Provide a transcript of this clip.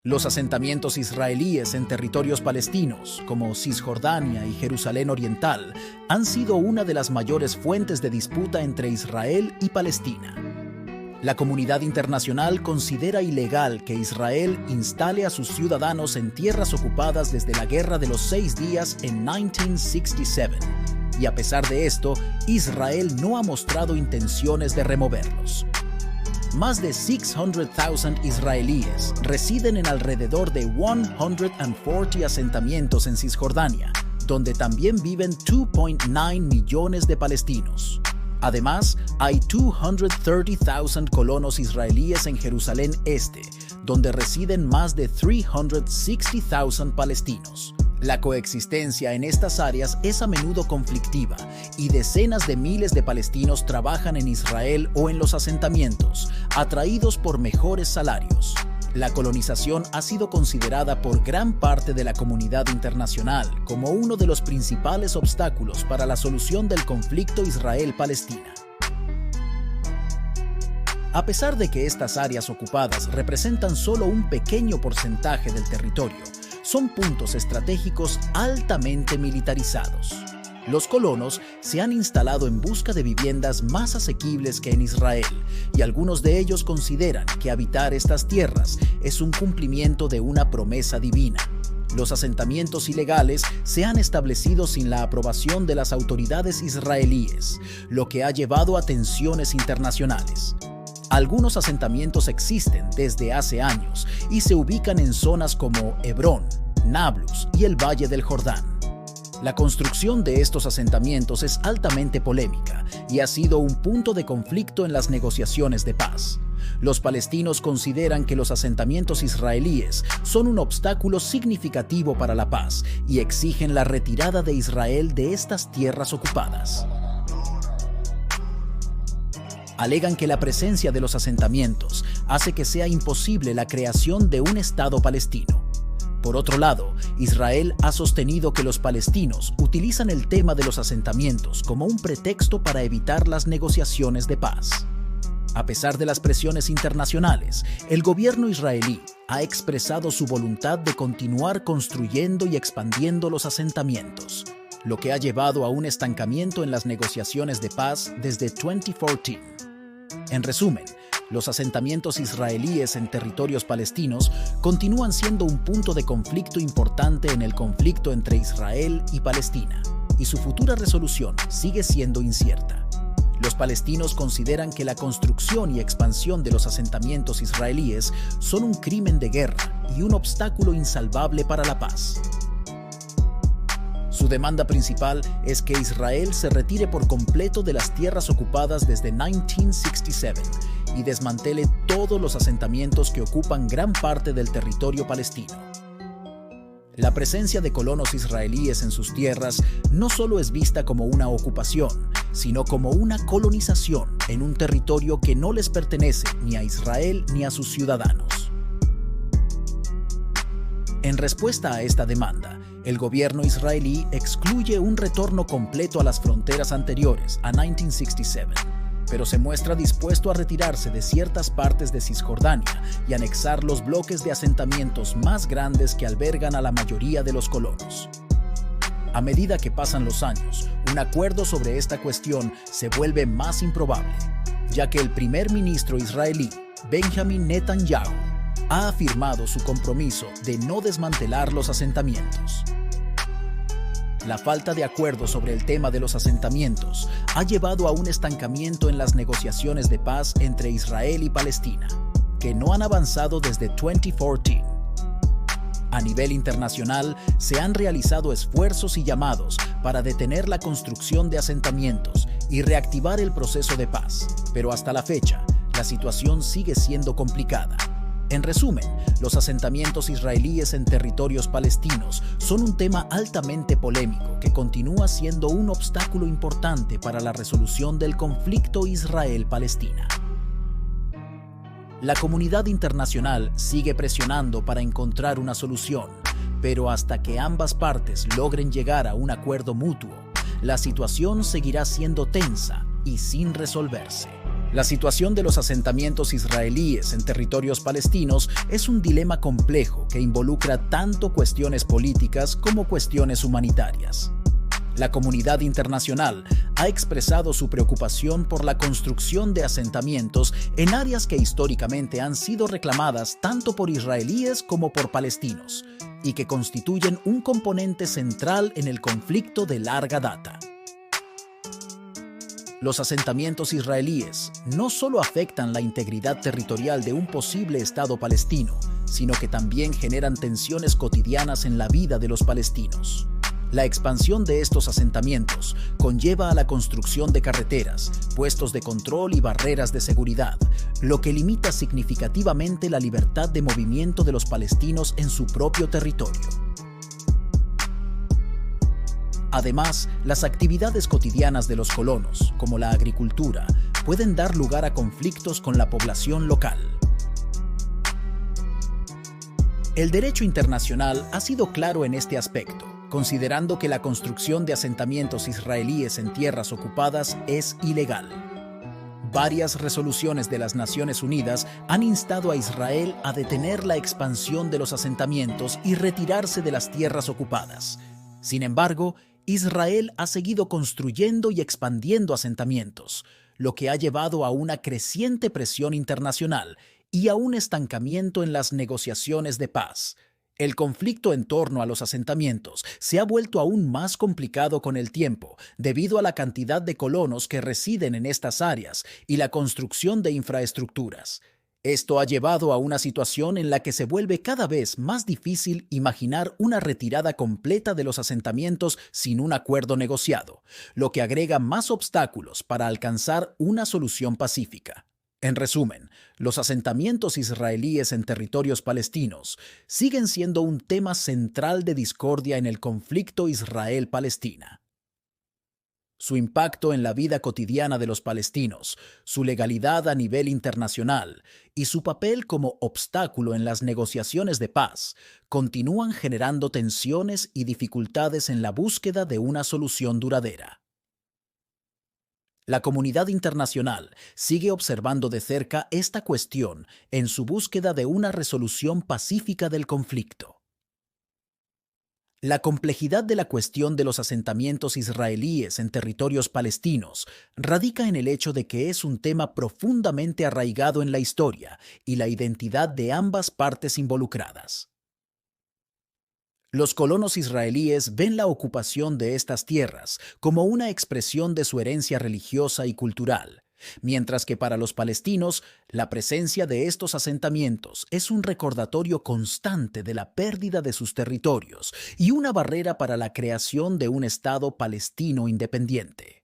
Los asentamientos israelíes en territorios palestinos, como Cisjordania y Jerusalén Oriental, han sido una de las mayores fuentes de disputa entre Israel y Palestina. La comunidad internacional considera ilegal que Israel instale a sus ciudadanos en tierras ocupadas desde la Guerra de los 6 Días en 1967, y a pesar de esto, Israel no ha mostrado intenciones de removerlos. Más de 600,000 israelíes residen en alrededor de 140 asentamientos en Cisjordania, donde también viven 2.9 millones de palestinos. Además, hay 230,000 colonos israelíes en Jerusalén Este, donde residen más de 360,000 palestinos. La coexistencia en estas áreas es a menudo conflictiva y decenas de miles de palestinos trabajan en Israel o en los asentamientos, atraídos por mejores salarios. La colonización ha sido considerada por gran parte de la comunidad internacional como uno de los principales obstáculos para la solución del conflicto Israel-Palestina. A pesar de que estas áreas ocupadas representan solo un pequeño porcentaje del territorio, son puntos estratégicos altamente militarizados. Los colonos se han instalado en busca de viviendas más asequibles que en Israel, y algunos de ellos consideran que habitar estas tierras es un cumplimiento de una promesa divina. Los asentamientos ilegales se han establecido sin la aprobación de las autoridades israelíes, lo que ha llevado a tensiones internacionales. Algunos asentamientos existen desde hace años y se ubican en zonas como Hebrón, Nablus y el Valle del Jordán. La construcción de estos asentamientos es altamente polémica y ha sido un punto de conflicto en las negociaciones de paz. Los palestinos consideran que los asentamientos israelíes son un obstáculo significativo para la paz y exigen la retirada de Israel de estas tierras ocupadas. Alegan que la presencia de los asentamientos hace que sea imposible la creación de un Estado palestino. Por otro lado, Israel ha sostenido que los palestinos utilizan el tema de los asentamientos como un pretexto para evitar las negociaciones de paz. A pesar de las presiones internacionales, el gobierno israelí ha expresado su voluntad de continuar construyendo y expandiendo los asentamientos, lo que ha llevado a un estancamiento en las negociaciones de paz desde 2014. En resumen, los asentamientos israelíes en territorios palestinos continúan siendo un punto de conflicto importante en el conflicto entre Israel y Palestina, y su futura resolución sigue siendo incierta. Los palestinos consideran que la construcción y expansión de los asentamientos israelíes son un crimen de guerra y un obstáculo insalvable para la paz. Su demanda principal es que Israel se retire por completo de las tierras ocupadas desde 1967 y desmantele todos los asentamientos que ocupan gran parte del territorio palestino. La presencia de colonos israelíes en sus tierras no solo es vista como una ocupación, sino como una colonización en un territorio que no les pertenece ni a Israel ni a sus ciudadanos. En respuesta a esta demanda, el gobierno israelí excluye un retorno completo a las fronteras anteriores a 1967, pero se muestra dispuesto a retirarse de ciertas partes de Cisjordania y anexar los bloques de asentamientos más grandes que albergan a la mayoría de los colonos. A medida que pasan los años, un acuerdo sobre esta cuestión se vuelve más improbable, ya que el primer ministro israelí, Benjamin Netanyahu, ha afirmado su compromiso de no desmantelar los asentamientos. La falta de acuerdo sobre el tema de los asentamientos ha llevado a un estancamiento en las negociaciones de paz entre Israel y Palestina, que no han avanzado desde 2014. A nivel internacional, se han realizado esfuerzos y llamados para detener la construcción de asentamientos y reactivar el proceso de paz, pero hasta la fecha, la situación sigue siendo complicada. En resumen, los asentamientos israelíes en territorios palestinos son un tema altamente polémico que continúa siendo un obstáculo importante para la resolución del conflicto Israel-Palestina. La comunidad internacional sigue presionando para encontrar una solución, pero hasta que ambas partes logren llegar a un acuerdo mutuo, la situación seguirá siendo tensa y sin resolverse. La situación de los asentamientos israelíes en territorios palestinos es un dilema complejo que involucra tanto cuestiones políticas como cuestiones humanitarias. La comunidad internacional ha expresado su preocupación por la construcción de asentamientos en áreas que históricamente han sido reclamadas tanto por israelíes como por palestinos, y que constituyen un componente central en el conflicto de larga data. Los asentamientos israelíes no solo afectan la integridad territorial de un posible Estado palestino, sino que también generan tensiones cotidianas en la vida de los palestinos. La expansión de estos asentamientos conlleva a la construcción de carreteras, puestos de control y barreras de seguridad, lo que limita significativamente la libertad de movimiento de los palestinos en su propio territorio. Además, las actividades cotidianas de los colonos, como la agricultura, pueden dar lugar a conflictos con la población local. El derecho internacional ha sido claro en este aspecto, considerando que la construcción de asentamientos israelíes en tierras ocupadas es ilegal. Varias resoluciones de las Naciones Unidas han instado a Israel a detener la expansión de los asentamientos y retirarse de las tierras ocupadas. Sin embargo, Israel ha seguido construyendo y expandiendo asentamientos, lo que ha llevado a una creciente presión internacional y a un estancamiento en las negociaciones de paz. El conflicto en torno a los asentamientos se ha vuelto aún más complicado con el tiempo debido a la cantidad de colonos que residen en estas áreas y la construcción de infraestructuras. Esto ha llevado a una situación en la que se vuelve cada vez más difícil imaginar una retirada completa de los asentamientos sin un acuerdo negociado, lo que agrega más obstáculos para alcanzar una solución pacífica. En resumen, los asentamientos israelíes en territorios palestinos siguen siendo un tema central de discordia en el conflicto Israel-Palestina. Su impacto en la vida cotidiana de los palestinos, su legalidad a nivel internacional y su papel como obstáculo en las negociaciones de paz continúan generando tensiones y dificultades en la búsqueda de una solución duradera. La comunidad internacional sigue observando de cerca esta cuestión en su búsqueda de una resolución pacífica del conflicto. La complejidad de la cuestión de los asentamientos israelíes en territorios palestinos radica en el hecho de que es un tema profundamente arraigado en la historia y la identidad de ambas partes involucradas. Los colonos israelíes ven la ocupación de estas tierras como una expresión de su herencia religiosa y cultural, mientras que para los palestinos, la presencia de estos asentamientos es un recordatorio constante de la pérdida de sus territorios y una barrera para la creación de un Estado palestino independiente.